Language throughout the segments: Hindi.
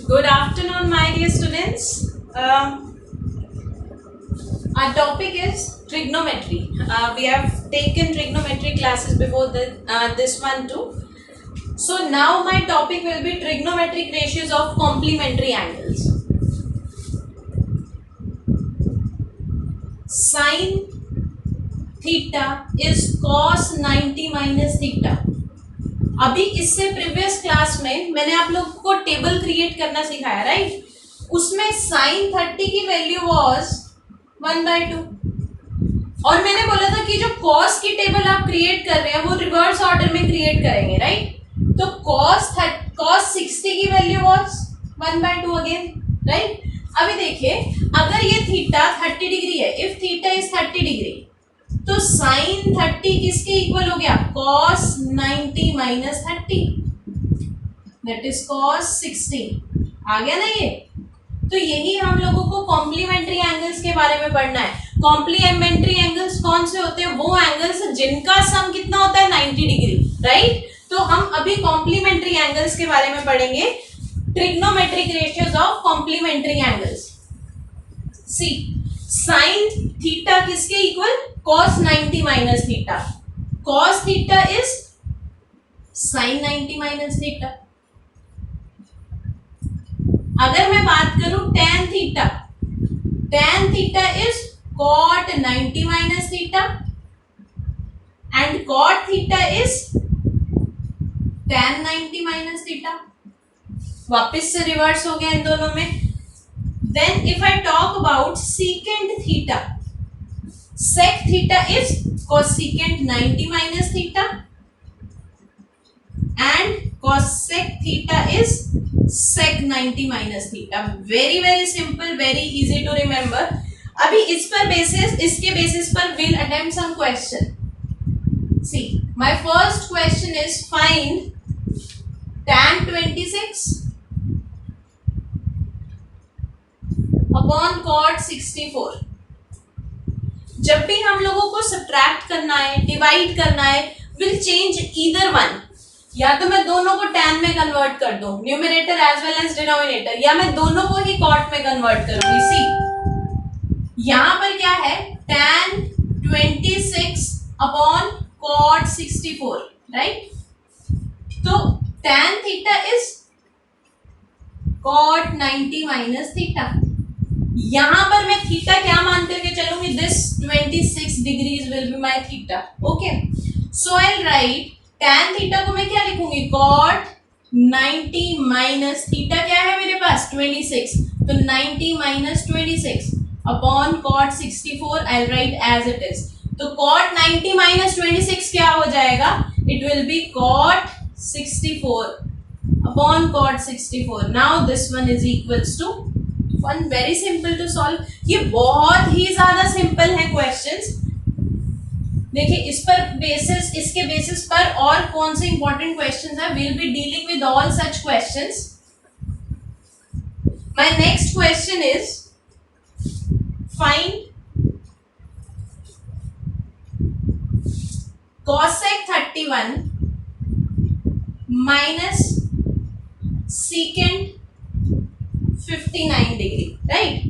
Good afternoon, my dear students. Our topic is trigonometry. We have taken trigonometry classes before this one too. So now my topic will be trigonometric ratios of complementary angles. Sin theta is cos 90 minus theta. अभी इससे प्रीवियस क्लास में मैंने आप लोगों को टेबल क्रिएट करना सिखाया, राइट? उसमें साइन 30 की वैल्यू वाज 1/2 और मैंने बोला था कि जो कॉस की टेबल आप क्रिएट कर रहे हैं वो रिवर्स ऑर्डर में क्रिएट करेंगे, राइट? तो कॉस 60 की वैल्यू वाज 1/2 अगेन, राइट? अभी देखिए, अगर ये थीटा 30 डिग्री है, इफ थीटा इज 30 डिग्री, तो साइन 30 किसके इक्वल हो गया? cos 90 minus 30, that is cos 60। आ गया ना ये? तो यही हम लोगों को कॉम्प्लीमेंट्री एंगल्स के बारे में पढ़ना है। कॉम्प्लीमेंट्री एंगल्स कौन से होते हैं? वो एंगल्स जिनका सम कितना होता है? 90 डिग्री, राइट? तो हम अभी कॉम्प्लीमेंट्री एंगल्स के बारे में पढ़ेंगे, trigonometric ratios of complementary angles. See, sine theta किसके equal? cos 90 minus theta. cos theta is sin 90 minus theta. अगर मैं बात करूं tan theta, tan theta is cot 90 minus theta and cot theta is tan 90 minus theta. वापस से रिवर्स हो गया इन दोनों में। Then if I talk about secant theta, sec theta is cosecant 90 minus theta and cosec theta is sec 90 minus theta. Very simple, very easy to remember. अभी इस पर बेसिस, इसके बेसिस पर we'll attempt some question. See, my first question is find tan 26 upon cot 64। जब भी हम लोगों को सब्ट्रैक्ट करना है, डिवाइड करना है, विल चेंज ईदर वन। या तो मैं दोनों को tan में कन्वर्ट कर दूं, numerator as well as denominator, या मैं दोनों को ही cot में कन्वर्ट करूंगी। सी, यहां पर क्या है? tan 26 upon cot 64, right? तो tan theta is cot 90 minus theta. यहां पर मैं थीटा क्या मान करके चलूंगी? This 26 degrees will be my theta. Okay, so I will write tan थीटा को मैं क्या लिखूंगी? cot 90 माइनस थीटा क्या है मेरे पास? 26, तो 90 minus 26 upon cot 64 I will write as it is. तो cot 90 माइनस 26 क्या हो जाएगा? It will be cot 64 upon cot 64। Now this one is equals to 1। Very simple to solve. ये बहुत ही ज्यादा सिंपल है क्वेश्चंस। देखिए, इस पर बेसिस, इसके बेसिस पर और कौन से इंपॉर्टेंट क्वेश्चंस है, we'll be dealing with all such questions. My next question is find cosec 31 minus secant 59 degree, right?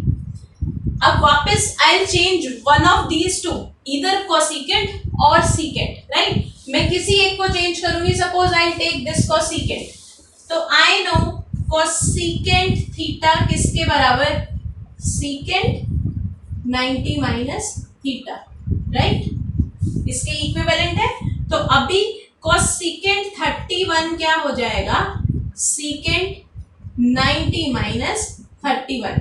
अब वापस I'll change one of these two, either cosecant और secant, राइट? मैं किसी एक को चेंज करूंगी। Suppose I'll take this cosecant, तो I know cosecant थीटा किसके बराबर? secant 90 minus theta, right? इसके इक्विवेलेंट है। तो अभी cosecant 31 क्या हो जाएगा? secant 90 minus 31,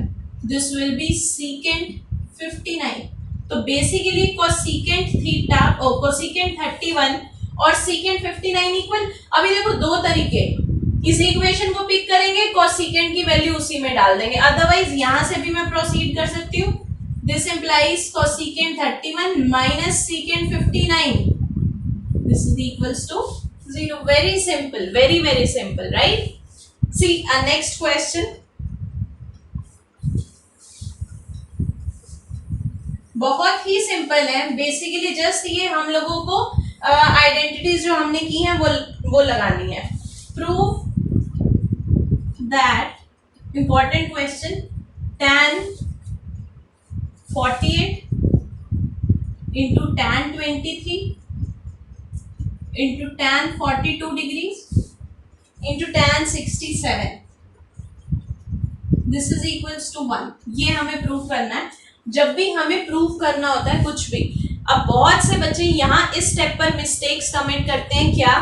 this will be secant 59। तो बेसिकली cosecant थीटा और cosecant 31 और secant 59 इक्वल। अभी देखो, दो तरीके, इस इक्वेशन को पिक करेंगे, cosecant की वैल्यू उसी में डाल देंगे, अदरवाइज यहां से भी मैं प्रोसीड कर सकती हूँ। This implies cosecant 31 minus secant 59, this is equals to 0। very simple, very simple, right? See, next question. बहुत ही सिंपल है। बेसिकली जस्ट ये हम लोगों को आइडेंटिटीज जो हमने की हैं वो लगानी है। Prove that important question, tan 48 into tan 23 into tan 42 degrees into tan 67, this is equals to 1। ये हमें प्रूव करना है। जब भी हमें प्रूव करना होता है कुछ भी, अब बहुत से बच्चे यहाँ इस स्टेप पर मिस्टेक्स कमेंट करते हैं क्या,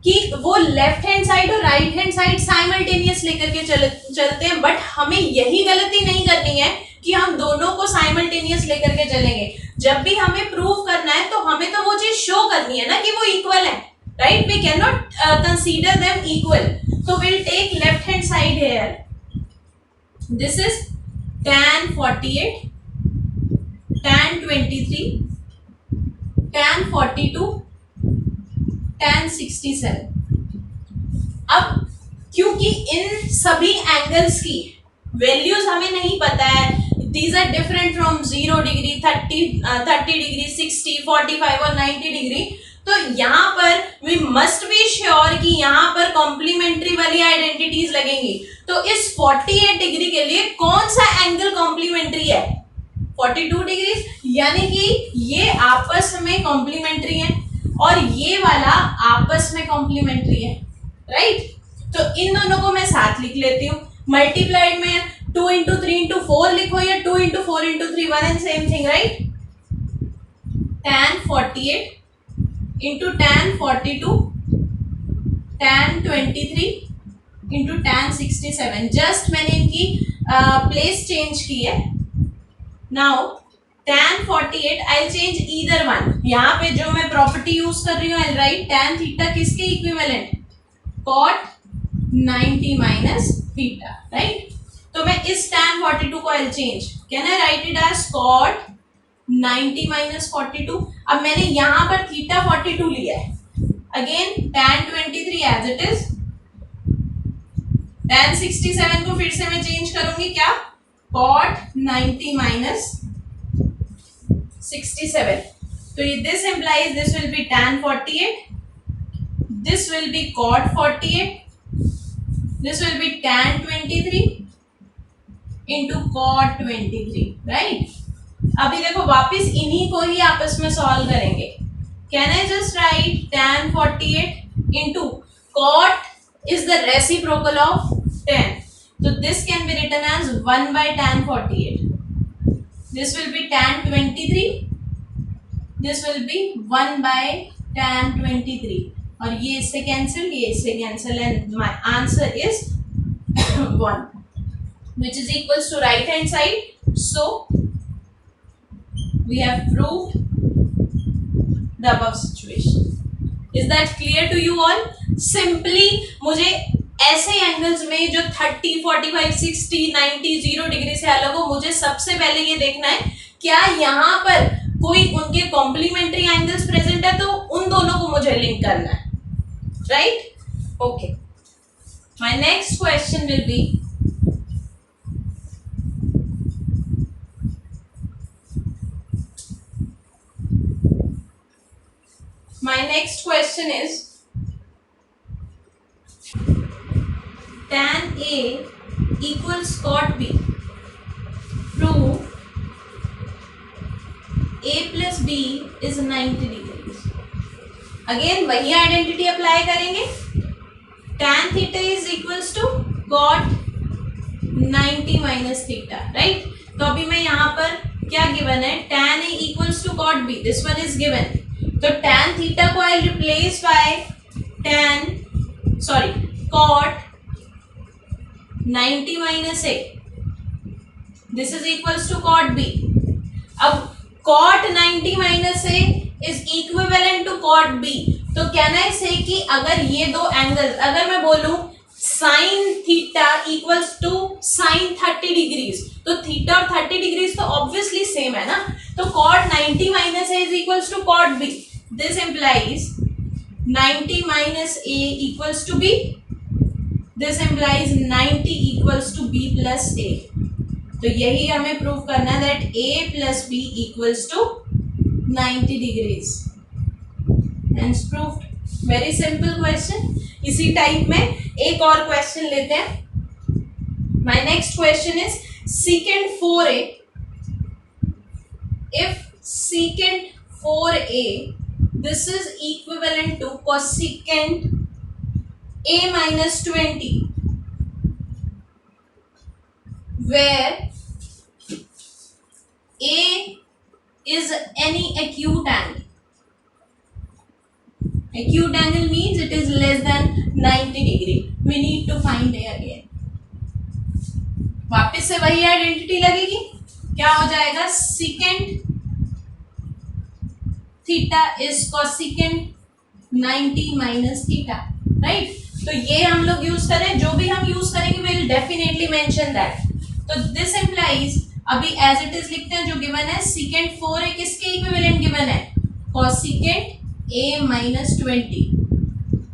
कि वो लेफ्ट हैंड साइड और राइट हैंड साइड साइमल्टेनियस लेकर के चलते हैं, बट हमें यही गलती नहीं करनी है कि हम दोनों को साइमल्टेनियस लेकर के चलेंगे। जब भी हमें प्रूव करना है तो हमें तो वो चीज शो करनी है ना कि वो इक्वल है, right. We can not consider them equal, तो will take left hand side here. This is tan 48, tan 23, tan 42, tan 67। अब क्योंकि इन सभी एंगल्स की वैल्यूज हमें नहीं पता है, these are different from 0 degree, 30 degree, 60, 45 और 90 डिग्री, तो यहाँ पर वी मस्ट बी श्योर कि यहाँ पर कॉम्प्लीमेंट्री वाली आइडेंटिटीज लगेंगी। तो इस 48 डिग्री के लिए कौन सा एंगल कॉम्प्लीमेंट्री है, 42 डिग्री, यानी कि ये आपस में कॉम्प्लीमेंट्री है और ये वाला आपस में कॉम्प्लीमेंट्री है, राइट। तो इन दोनों को मैं साथ लिख लेती हूँ, मल्टीप्लाइड में 2 into 3 into 4 लिखो या 2 into 4 into 3, one and same thing, right. tan 48 into tan 42 tan 23 into tan 67, जस्ट मैंने इनकी प्लेस चेंज की है। Now tan 48 I change either one, यहाँ पे जो मैं प्रॉपर्टी यूज कर रही हूँ आई राइट tan थीटा किसके equivalent, cot 90 minus theta, right. तो मैं इस tan 42 को I change, can I write it as cot 90 minus 42। अब मैंने यहां पर थीटा 42 लिया है, again tan 23 as it is, tan 67 को फिर से मैं चेंज करूंगी क्या, cot 90 minus 67। तो this implies this will be tan 48, this will be cot 48, this will be tan 23 into cot 23, right। अभी देखो वापस इन्हीं को ही आपस में सॉल्व करेंगे। Can I just right tan 48 into cot is the reciprocal of tan, so this can be written as 1 by tan 48, this will be tan 23, this will be 1 by tan 23, और ये इससे कैंसिल, ये इससे cancel, and my answer is 1 which is equals to right hand side. So we have proved the above situation. Is that clear to you all? Simply मुझे ऐसे एंगल्स में जो 30, 45, 60, 90, 0 डिग्री से अलग हो, मुझे सबसे पहले ये देखना है क्या यहाँ पर कोई उनके कॉम्प्लीमेंट्री एंगल्स प्रेजेंट है, तो उन दोनों को मुझे लिंक करना है, right. Okay, my next question will be, my next question is tan A equals cot B, prove A plus B is 90 degrees। Again वही आइडेंटिटी अप्लाई करेंगे, tan theta is equals to cot 90 minus theta, right. तो अभी मैं यहाँ पर क्या गिवन है, tan A equals to cot B, this one is given, तो tan theta को I replace by cot 90 minus A, this is equals to cot B। अब cot 90 minus A is equivalent to cot B, तो कैन आई से कि अगर ये दो एंगल्स, अगर मैं बोलूं sin theta equals to sin 30 degrees, तो थीटा और 30 डिग्रीज तो ऑब्वियसली सेम है ना, तो cot 90 minus A is equals to cot B, this implies 90 minus A equals to B, this implies 90 equals to B plus A। तो यही हमें प्रूव करना है that A plus B equals to 90 degrees, hence proved। Very simple question. इसी टाइप में एक और क्वेश्चन लेते हैं, My next question is secant 4a. If secant 4a, this is equivalent to cosecant a minus 20, where a is any acute angle. Acute angle means it is less than 90 degree. We need to find a again. वापस से वही आइडेंटिटी लगेगी. क्या हो जाएगा? secant theta is cosecant 90 minus theta, right. तो ये हम लोग यूज करें, जो भी हम यूज करेंगे विल डेफिनेटली मेंशन दैट. तो दिस इंप्लाइज, अभी एज इट इज लिखते हैं जो गिवन है, secant 4a किसके इक्विवेलेंट गिवन है? cosecant a minus 20.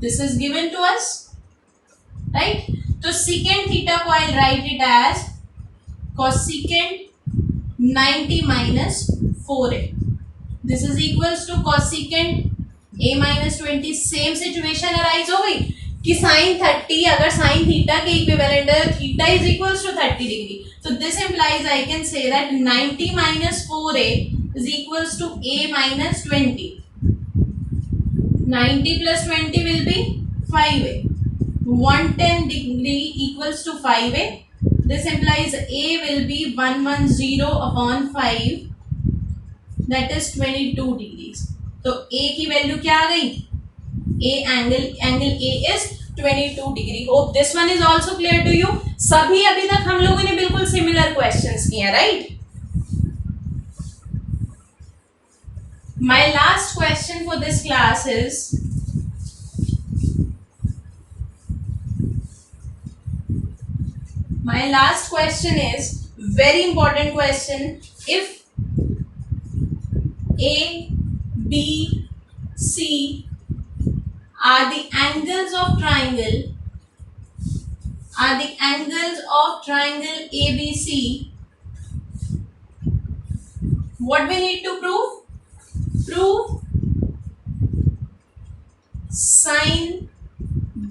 This is given to us, right? तो secant theta को I'll write it as cosecant 90 minus 4a. This is equals to cosecant a minus 20. Same situation arise हो गई कि sin 30 अगर sin theta के इक्विवेलेंट है, theta is equals to 30 degree. So this implies I can say that 90 minus 4a is equals to a minus 20. 90 plus 20 will be 5a. 110 degree equals to 5a. This implies a will be 110 upon 5, that is 22 degrees. तो a की वैल्यू क्या आ गई? a angle a is 22 degree. Hope this one is also clear to you. सभी अभी तक हम लोगों ने बिल्कुल सिमिलर क्वेश्चंस किए हैं, right? My last question for this class is very important question. If A, B, C are the angles of triangle ABC, what we need to prove? Prove sin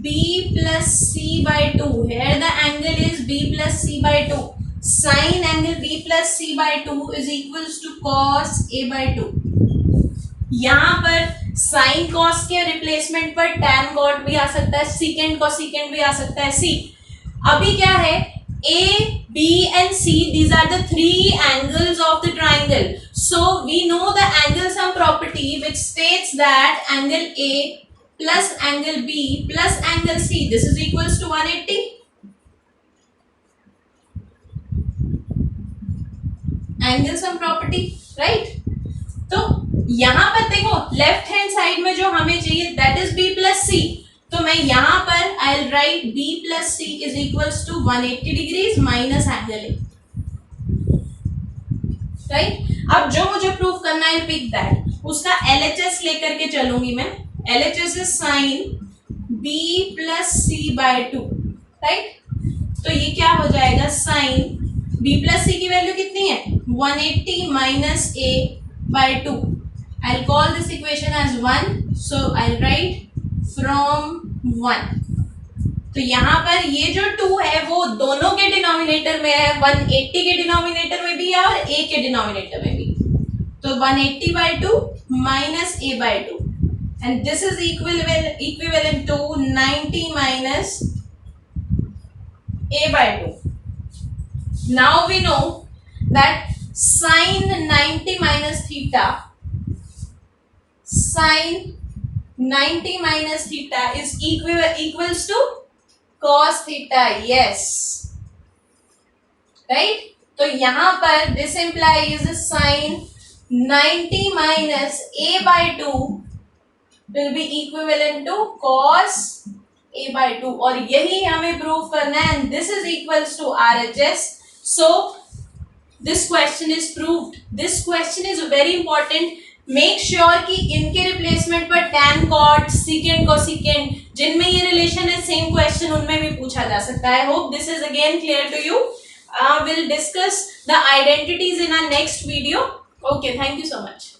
B plus C by 2. Here the angle is B plus C by 2. Sin angle B plus C by 2 is equals to cos A by 2. यहाँ पर sin cos के रिप्लेसमेंट पर tan cot भी आ सकता है, secant cosecant भी आ सकता है. C अभी क्या है? A, B and C, these are the three angles of the triangle. So we know the angle sum property which states that angle A plus angle B plus angle C, this is equals to 180. Angle sum property, right? तो यहाँ पर देखो लेफ्ट हैंड साइड में जो हमें चाहिए that is B plus C. तो मैं यहाँ पर I'll write B plus C is equals to 180 degrees minus angle A, right? अब जो मुझे प्रूव करना है पिक दैट, उसका LHS लेकर के चलूंगी मैं. LHS is sin B plus C by 2, right? तो ये क्या हो जाएगा? sin B plus C की वैल्यू कितनी है? 180 minus A by 2. I'll call this equation as 1. So I'll write from 1. तो यहाँ पर ये जो 2 है वो दोनों के डिनोमिनेटर में है, 180 के डिनोमिनेटर में भी है और A के डिनोमिनेटर में भी. तो 180 by 2 minus A by 2, and this is equivalent to 90 minus A by 2. Now we know that sin 90 minus theta, sin 90 minus theta is equals to cos theta. Yes, right? तो यहाँ पर this implies sin 90 minus A by 2 will be equivalent to cos A by 2, और यही हमें प्रूव करना है, and this is equals to RHS. So this question is proved. This question is very important. Make sure कि इनके रिप्लेसमेंट पर tan cot, secant cosecant जिनमें ये रिलेशन है सेम क्वेश्चन उनमें भी पूछा जा सकता है. Hope this is again clear to you. We'll discuss the identities in our next video. Okay, thank you so much.